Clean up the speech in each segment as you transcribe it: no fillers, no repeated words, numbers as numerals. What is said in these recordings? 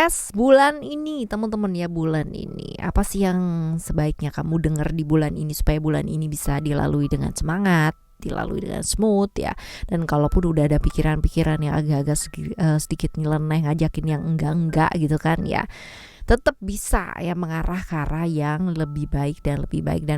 Yes, bulan ini teman-teman ya, bulan ini apa sih yang sebaiknya kamu dengar di bulan ini supaya bulan ini bisa dilalui dengan semangat, dilalui dengan smooth ya. Dan kalaupun udah ada pikiran-pikiran yang agak-agak sedikit nyeleneh, ngajakin yang enggak-enggak gitu kan ya, tetap bisa ya mengarah ke arah yang lebih baik dan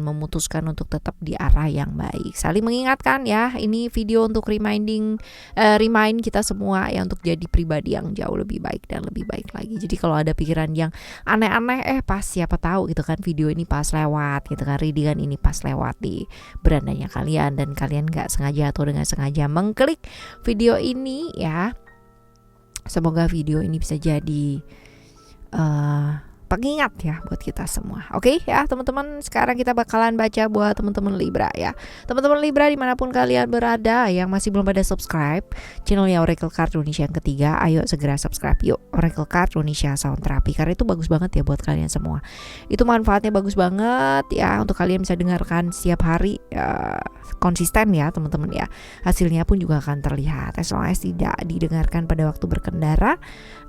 memutuskan untuk tetap di arah yang baik. Saling mengingatkan ya, ini video untuk remind kita semua ya untuk jadi pribadi yang jauh lebih baik dan lebih baik lagi. Jadi kalau ada pikiran yang aneh-aneh, pas siapa tahu gitu kan video ini pas lewat gitu kan, readingan ini pas lewat di berandanya kalian dan kalian gak sengaja atau dengan sengaja mengklik video ini ya. Semoga video ini bisa jadi pengingat ya buat kita semua. Oke ya teman-teman, sekarang kita bakalan baca buat teman-teman Libra ya. Teman-teman Libra dimanapun kalian berada yang masih belum pada subscribe channelnya Oracle Card Indonesia yang ketiga, ayo segera subscribe yuk, Oracle Card Indonesia Sound Therapy, karena itu bagus banget ya buat kalian semua. Itu manfaatnya bagus banget ya untuk kalian bisa dengarkan setiap hari konsisten ya teman-teman ya. Hasilnya pun juga akan terlihat as long as tidak didengarkan pada waktu berkendara,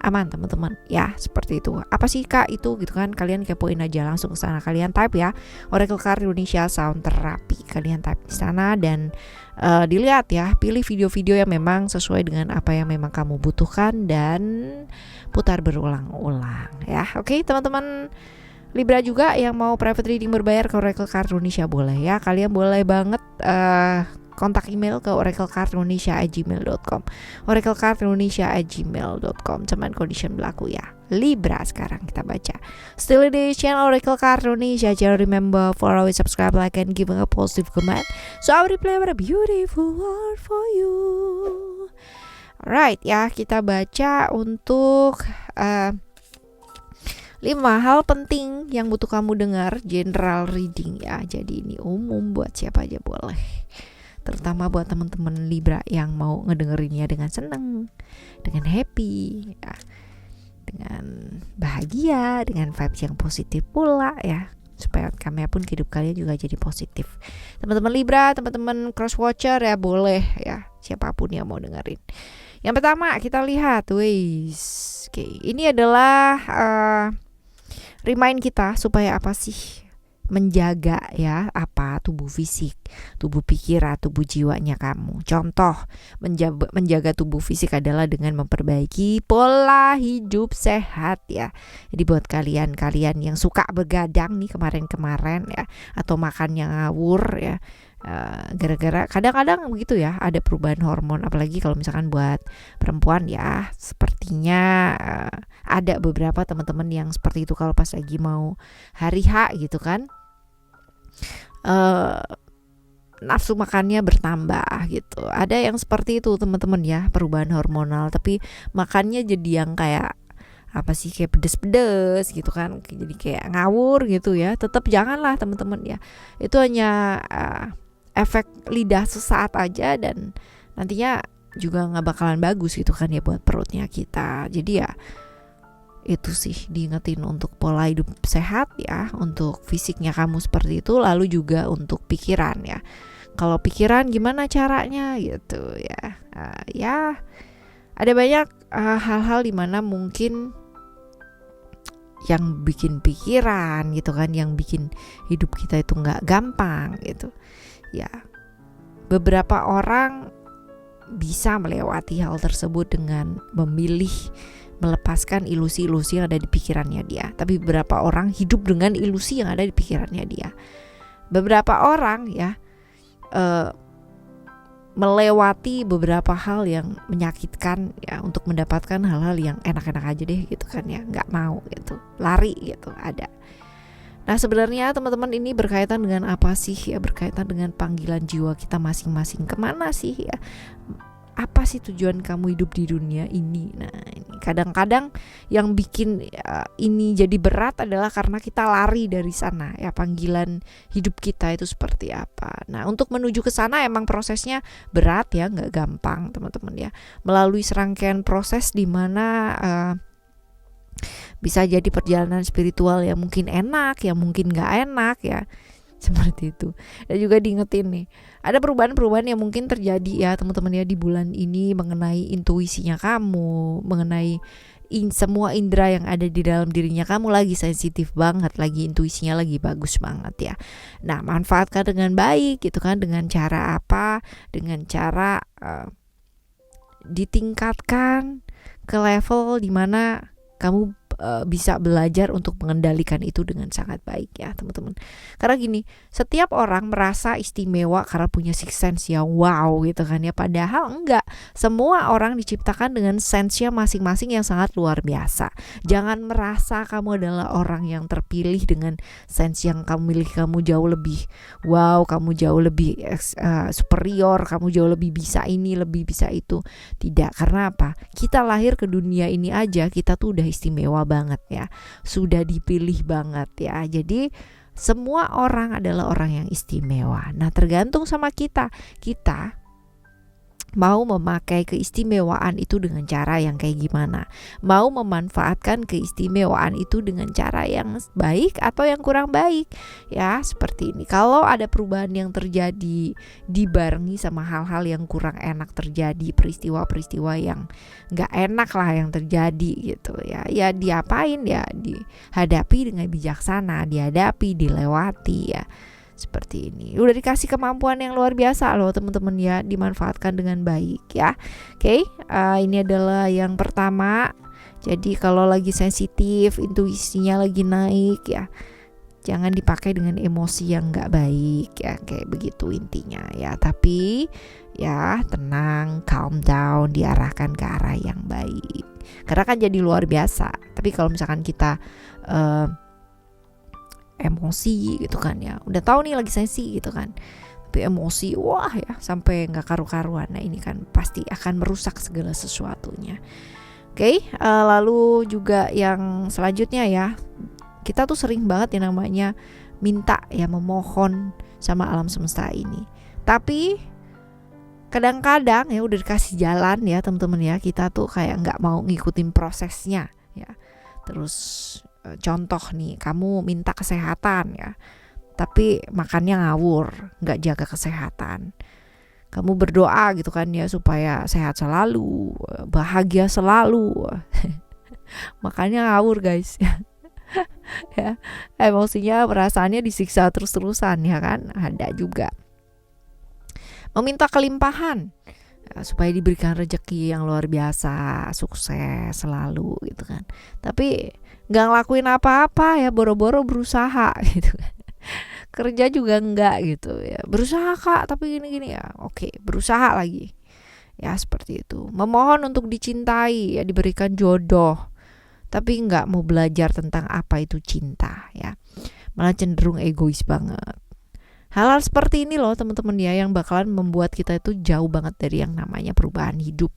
aman teman-teman ya, seperti itu. Apa sih kak itu gitu kan, kalian kepoin aja langsung ke sana, kalian type ya Oracle Card Indonesia Sound Therapy, kalian type di sana dan dilihat ya, pilih video-video yang memang sesuai dengan apa yang memang kamu butuhkan dan putar berulang-ulang ya. Oke teman-teman Libra juga yang mau private reading berbayar ke Oracle Card Indonesia boleh ya, kalian boleh banget kontak email ke oraclecardindonesia@gmail.com, oraclecardindonesia@gmail.com, cuman condition berlaku ya. Libra sekarang kita baca still di channel Oracle Card Indonesia. Jangan remember for always subscribe, like and giving a positive comment so I will replay a beautiful word for you. Alright ya, kita baca untuk 5 hal penting yang butuh kamu dengar, general reading ya. Jadi ini umum buat siapa aja boleh, terutama buat teman-teman Libra yang mau ngedengerinnya dengan seneng, dengan happy ya, dengan bahagia, dengan vibes yang positif pula ya, supaya outcome-nya pun hidup kalian juga jadi positif. Teman-teman Libra, teman-teman cross watcher ya boleh ya, siapapun yang mau dengerin. Yang pertama kita lihat, ini adalah remind kita supaya apa sih, menjaga ya apa, tubuh fisik, tubuh pikiran, tubuh jiwanya kamu. Contoh menjaga tubuh fisik adalah dengan memperbaiki pola hidup sehat ya. Jadi buat kalian yang suka begadang nih kemarin ya, atau makan yang ngawur ya, gara-gara kadang-kadang begitu ya, ada perubahan hormon, apalagi kalau misalkan buat perempuan ya, sepertinya ada beberapa teman-teman yang seperti itu kalau pas lagi mau hari H gitu kan, nafsu makannya bertambah gitu. Ada yang seperti itu teman-teman ya, perubahan hormonal, tapi makannya jadi yang kayak apa sih, kayak pedes-pedes gitu kan, jadi kayak ngawur gitu ya. Tetap janganlah teman-teman ya, itu hanya efek lidah sesaat aja dan nantinya juga nggak bakalan bagus gitu kan ya buat perutnya kita. Jadi ya itu sih, diingetin untuk pola hidup sehat ya, untuk fisiknya kamu seperti itu, lalu juga untuk pikiran ya. Kalau pikiran gimana caranya gitu ya, ya ada banyak hal-hal dimana mungkin yang bikin pikiran gitu kan, yang bikin hidup kita itu nggak gampang gitu ya. Beberapa orang bisa melewati hal tersebut dengan memilih melepaskan ilusi-ilusi yang ada di pikirannya dia. Tapi beberapa orang hidup dengan ilusi yang ada di pikirannya dia. Beberapa orang ya melewati beberapa hal yang menyakitkan ya untuk mendapatkan hal-hal yang enak-enak aja deh gitu kan ya, nggak mau gitu, lari gitu, ada. Nah sebenarnya teman-teman ini berkaitan dengan apa sih ya, berkaitan dengan panggilan jiwa kita masing-masing, kemana sih ya, apa sih tujuan kamu hidup di dunia ini. Nah ini kadang-kadang yang bikin ini jadi berat adalah karena kita lari dari sana ya, panggilan hidup kita itu seperti apa. Nah untuk menuju ke sana emang prosesnya berat ya, nggak gampang teman-teman ya, melalui serangkaian proses di mana bisa jadi perjalanan spiritual yang mungkin enak, yang mungkin gak enak ya, seperti itu. Dan juga diingetin nih, ada perubahan-perubahan yang mungkin terjadi ya teman-teman ya di bulan ini mengenai intuisinya kamu, mengenai semua indera yang ada di dalam dirinya kamu lagi sensitif banget, lagi intuisinya lagi bagus banget ya. Nah, manfaatkan dengan baik gitu kan, dengan cara apa? Dengan cara ditingkatkan ke level dimana kamu bisa belajar untuk mengendalikan itu dengan sangat baik ya teman-teman. Karena gini, setiap orang merasa istimewa karena punya sixth sense yang wow gitu kan ya. Padahal enggak, semua orang diciptakan dengan sense-nya masing-masing yang sangat luar biasa. Jangan merasa kamu adalah orang yang terpilih dengan sense yang kamu miliki, kamu jauh lebih wow, kamu jauh lebih superior, kamu jauh lebih bisa ini, lebih bisa itu. Tidak, karena apa? Kita lahir ke dunia ini aja kita tuh udah istimewa banget ya, sudah dipilih banget ya. Jadi semua orang adalah orang yang istimewa. Nah, tergantung sama kita mau memakai keistimewaan itu dengan cara yang kayak gimana, mau memanfaatkan keistimewaan itu dengan cara yang baik atau yang kurang baik ya, seperti ini. Kalau ada perubahan yang terjadi dibarengi sama hal-hal yang kurang enak terjadi, peristiwa-peristiwa yang gak enak lah yang terjadi gitu ya, ya diapain ya, dihadapi dengan bijaksana, dihadapi, dilewati ya, seperti ini. Udah dikasih kemampuan yang luar biasa loh teman-teman ya, dimanfaatkan dengan baik ya. Oke, ini adalah yang pertama. Jadi kalau lagi sensitif, intuisinya lagi naik ya, jangan dipakai dengan emosi yang gak baik ya, kayak begitu intinya ya. Tapi ya tenang, calm down, diarahkan ke arah yang baik. Karena kan jadi luar biasa. Tapi kalau misalkan kita emosi gitu kan ya, udah tahu nih lagi sensi gitu kan, tapi emosi wah ya sampai nggak karu-karuan. Nah, ini kan pasti akan merusak segala sesuatunya. Oke, lalu juga yang selanjutnya ya, kita tuh sering banget yang namanya minta ya, memohon sama alam semesta ini, tapi kadang-kadang ya udah dikasih jalan ya teman-teman ya, kita tuh kayak nggak mau ngikutin prosesnya ya. Terus contoh nih, kamu minta kesehatan ya, tapi makannya ngawur, gak jaga kesehatan. Kamu berdoa gitu kan ya, supaya sehat selalu, bahagia selalu, makannya ngawur guys ya, emosinya, perasaannya disiksa terus-terusan ya kan. Ada juga meminta kelimpahan ya, supaya diberikan rezeki yang luar biasa, sukses selalu gitu kan, tapi nggak ngelakuin apa-apa ya, boro-boro berusaha gitu kan, kerja juga enggak gitu ya, berusaha kak tapi gini-gini ya, oke berusaha lagi ya, seperti itu. Memohon untuk dicintai ya, diberikan jodoh, tapi nggak mau belajar tentang apa itu cinta ya, malah cenderung egois banget. Hal-hal seperti ini loh teman-teman ya, yang bakalan membuat kita itu jauh banget dari yang namanya perubahan hidup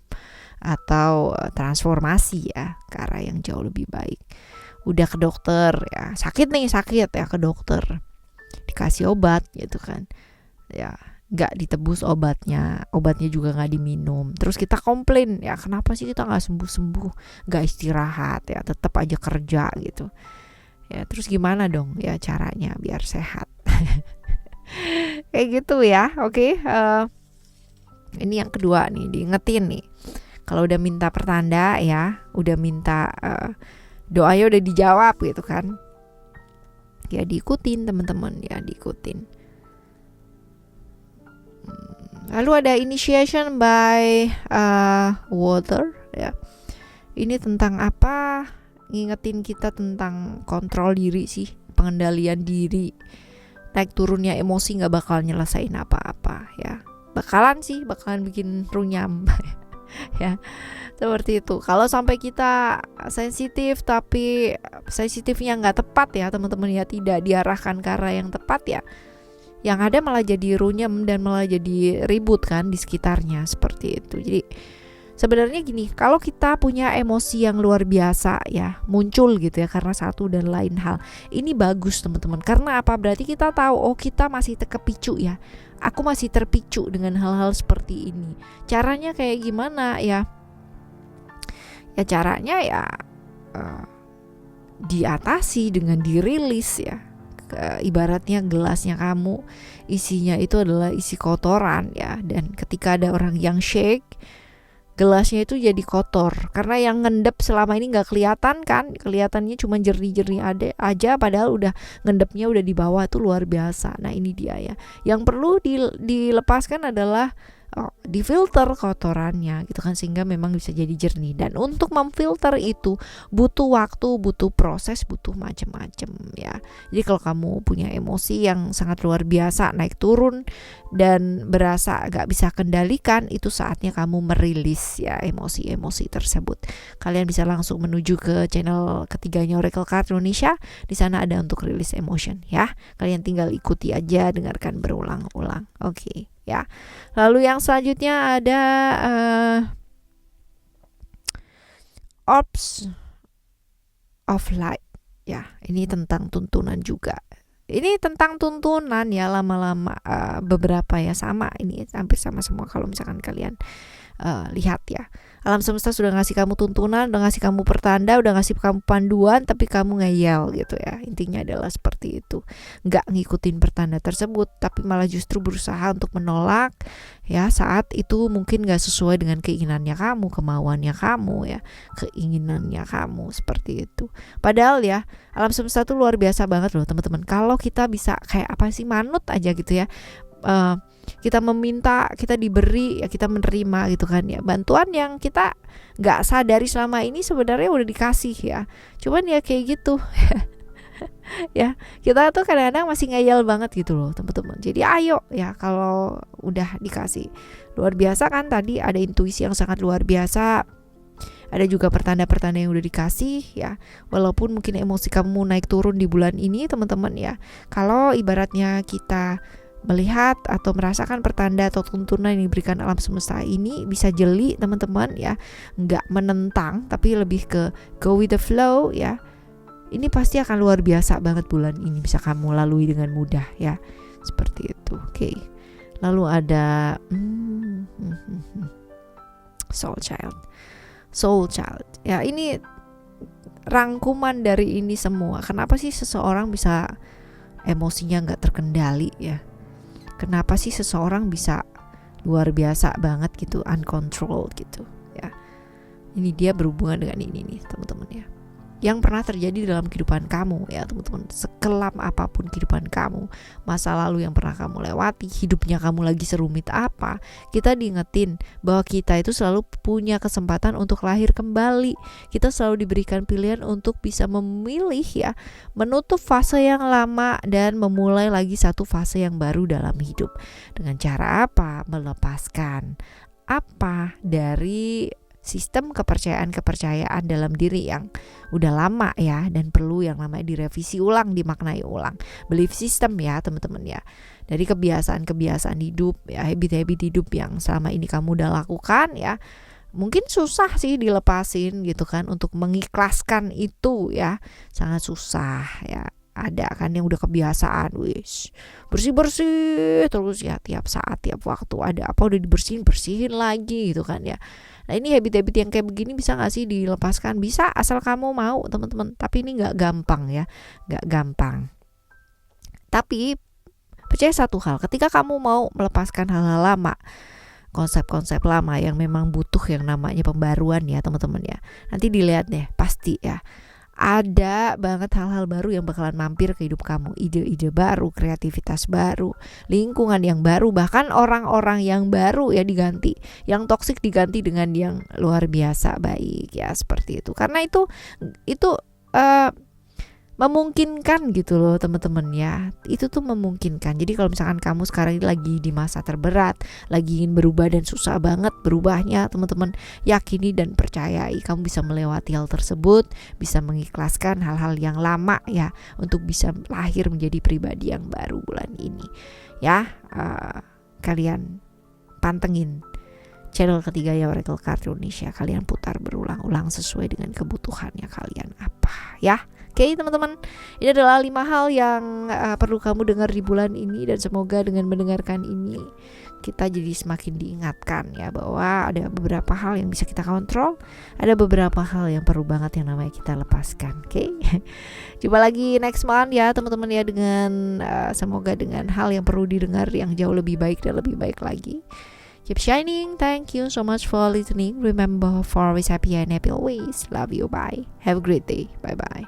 atau transformasi ya, ke arah yang jauh lebih baik. Udah ke dokter ya, sakit ya, ke dokter dikasih obat gitu kan ya, nggak ditebus obatnya juga nggak diminum, terus kita komplain ya, kenapa sih kita nggak sembuh-sembuh, nggak istirahat ya, tetap aja kerja gitu ya. Terus gimana dong ya caranya biar sehat kayak gitu ya. Oke, ini yang kedua nih, diingetin nih, kalau udah minta pertanda ya, udah minta doanya udah dijawab gitu kan ya, diikutin teman-teman ya, diikutin. Lalu ada initiation by water ya, ini tentang apa? Ngingetin kita tentang kontrol diri sih, pengendalian diri. Naik turunnya emosi gak bakal nyelesain apa-apa ya, bakalan bikin runyam ya, seperti itu. Kalau sampai kita sensitif tapi sensitifnya nggak tepat ya teman-teman ya, tidak diarahkan ke arah yang tepat ya, yang ada malah jadi runyam dan malah jadi ribut kan di sekitarnya, seperti itu. Jadi sebenarnya gini, kalau kita punya emosi yang luar biasa ya, muncul gitu ya karena satu dan lain hal, ini bagus teman-teman. Karena apa? Berarti kita tahu, oh kita masih kepicu ya, aku masih terpicu dengan hal-hal seperti ini. Caranya kayak gimana ya? Ya caranya ya diatasi dengan dirilis ya. Ibaratnya gelasnya kamu isinya itu adalah isi kotoran ya, dan ketika ada orang yang shake gelasnya itu jadi kotor karena yang ngendep selama ini nggak kelihatan kan, kelihatannya cuma jernih-jernih aja padahal udah ngendepnya udah di bawah, itu luar biasa. Nah ini dia ya, yang perlu dilepaskan adalah difilter kotorannya gitu kan, sehingga memang bisa jadi jernih. Dan untuk memfilter itu butuh waktu, butuh proses, butuh macam-macam ya. Jadi kalau kamu punya emosi yang sangat luar biasa, naik turun dan berasa gak bisa kendalikan, itu saatnya kamu merilis ya emosi-emosi tersebut. Kalian bisa langsung menuju ke channel ketiganya Oracle Card Indonesia. Di sana ada untuk rilis emotion ya. Kalian tinggal ikuti aja, dengarkan berulang-ulang. Oke. Ya, lalu yang selanjutnya ada Orbs of Light. Ya, ini tentang tuntunan juga. Ini tentang tuntunan ya, lama-lama beberapa ya sama, ini hampir sama semua kalau misalkan kalian lihat ya. Alam semesta sudah ngasih kamu tuntunan, udah ngasih kamu pertanda, udah ngasih kamu panduan, tapi kamu ngeyel gitu ya. Intinya adalah seperti itu. Nggak ngikutin pertanda tersebut, tapi malah justru berusaha untuk menolak ya, saat itu mungkin nggak sesuai dengan keinginannya kamu, kemauannya kamu ya, keinginannya kamu, seperti itu. Padahal ya, alam semesta tuh luar biasa banget loh teman-teman. Kalau kita bisa kayak apa sih, manut aja gitu ya. Kita meminta, kita diberi, ya kita menerima gitu kan ya. Bantuan yang kita nggak sadari selama ini sebenarnya udah dikasih ya. Cuman ya kayak gitu ya, kita tuh kadang-kadang masih ngeyel banget gitu loh teman-teman. Jadi ayo ya, kalau udah dikasih, luar biasa kan, tadi ada intuisi yang sangat luar biasa. Ada juga pertanda-pertanda yang udah dikasih ya. Walaupun mungkin emosi kamu naik turun di bulan ini teman-teman ya. Kalau ibaratnya kita melihat atau merasakan pertanda atau tuntunan yang diberikan alam semesta ini, bisa jeli teman-teman ya, nggak menentang tapi lebih ke go with the flow ya. Ini pasti akan luar biasa banget bulan ini, bisa kamu lalui dengan mudah ya, seperti itu. Oke. Lalu ada Soul Child ya, ini rangkuman dari ini semua. Kenapa sih seseorang bisa emosinya nggak terkendali ya? Kenapa sih seseorang bisa luar biasa banget gitu, uncontrolled gitu ya? Ini dia berhubungan dengan ini nih teman-teman ya, yang pernah terjadi dalam kehidupan kamu ya teman-teman. Sekelam apapun kehidupan kamu, masa lalu yang pernah kamu lewati, hidupnya kamu lagi serumit apa, kita diingetin bahwa kita itu selalu punya kesempatan untuk lahir kembali. Kita selalu diberikan pilihan untuk bisa memilih ya, menutup fase yang lama dan memulai lagi satu fase yang baru dalam hidup. Dengan cara apa? Melepaskan apa dari sistem kepercayaan dalam diri yang udah lama ya, dan perlu yang namanya direvisi ulang, dimaknai ulang. Belief system ya teman-teman ya, dari kebiasaan hidup ya, habit hidup yang selama ini kamu udah lakukan ya. Mungkin susah sih dilepasin gitu kan, untuk mengikhlaskan itu ya, sangat susah ya. Ada kan yang udah kebiasaan, bersih terus ya, tiap saat tiap waktu ada apa udah bersihin lagi gitu kan ya. Nah ini habit-habit yang kayak begini bisa gak sih dilepaskan? Bisa, asal kamu mau teman-teman. Tapi ini gak gampang ya, gak gampang. Tapi percaya satu hal, ketika kamu mau melepaskan hal-hal lama, konsep-konsep lama yang memang butuh yang namanya pembaruan ya teman-teman ya, nanti dilihat deh, pasti ya ada banget hal-hal baru yang bakalan mampir ke hidup kamu. Ide-ide baru, kreativitas baru, lingkungan yang baru, bahkan orang-orang yang baru ya diganti. Yang toksik diganti dengan yang luar biasa baik ya, seperti itu. Karena itu memungkinkan gitu loh teman-teman ya. Itu tuh memungkinkan. Jadi kalau misalkan kamu sekarang ini lagi di masa terberat, lagi ingin berubah dan susah banget berubahnya, teman-teman yakini dan percayai kamu bisa melewati hal tersebut, bisa mengikhlaskan hal-hal yang lama ya, untuk bisa lahir menjadi pribadi yang baru bulan ini ya. Kalian pantengin channel ketiga ya Oracle Card Indonesia, kalian putar berulang-ulang sesuai dengan kebutuhannya kalian apa ya. Oke teman-teman, ini adalah 5 hal yang perlu kamu dengar di bulan ini, dan semoga dengan mendengarkan ini kita jadi semakin diingatkan ya, bahwa ada beberapa hal yang bisa kita kontrol, ada beberapa hal yang perlu banget yang namanya kita lepaskan. Oke. Jumpa lagi next month ya teman-teman ya, dengan semoga dengan hal yang perlu didengar yang jauh lebih baik dan lebih baik lagi. Keep shining. Thank you so much for listening. Remember, for always happy and happy always. Love you. Bye. Have a great day. Bye bye.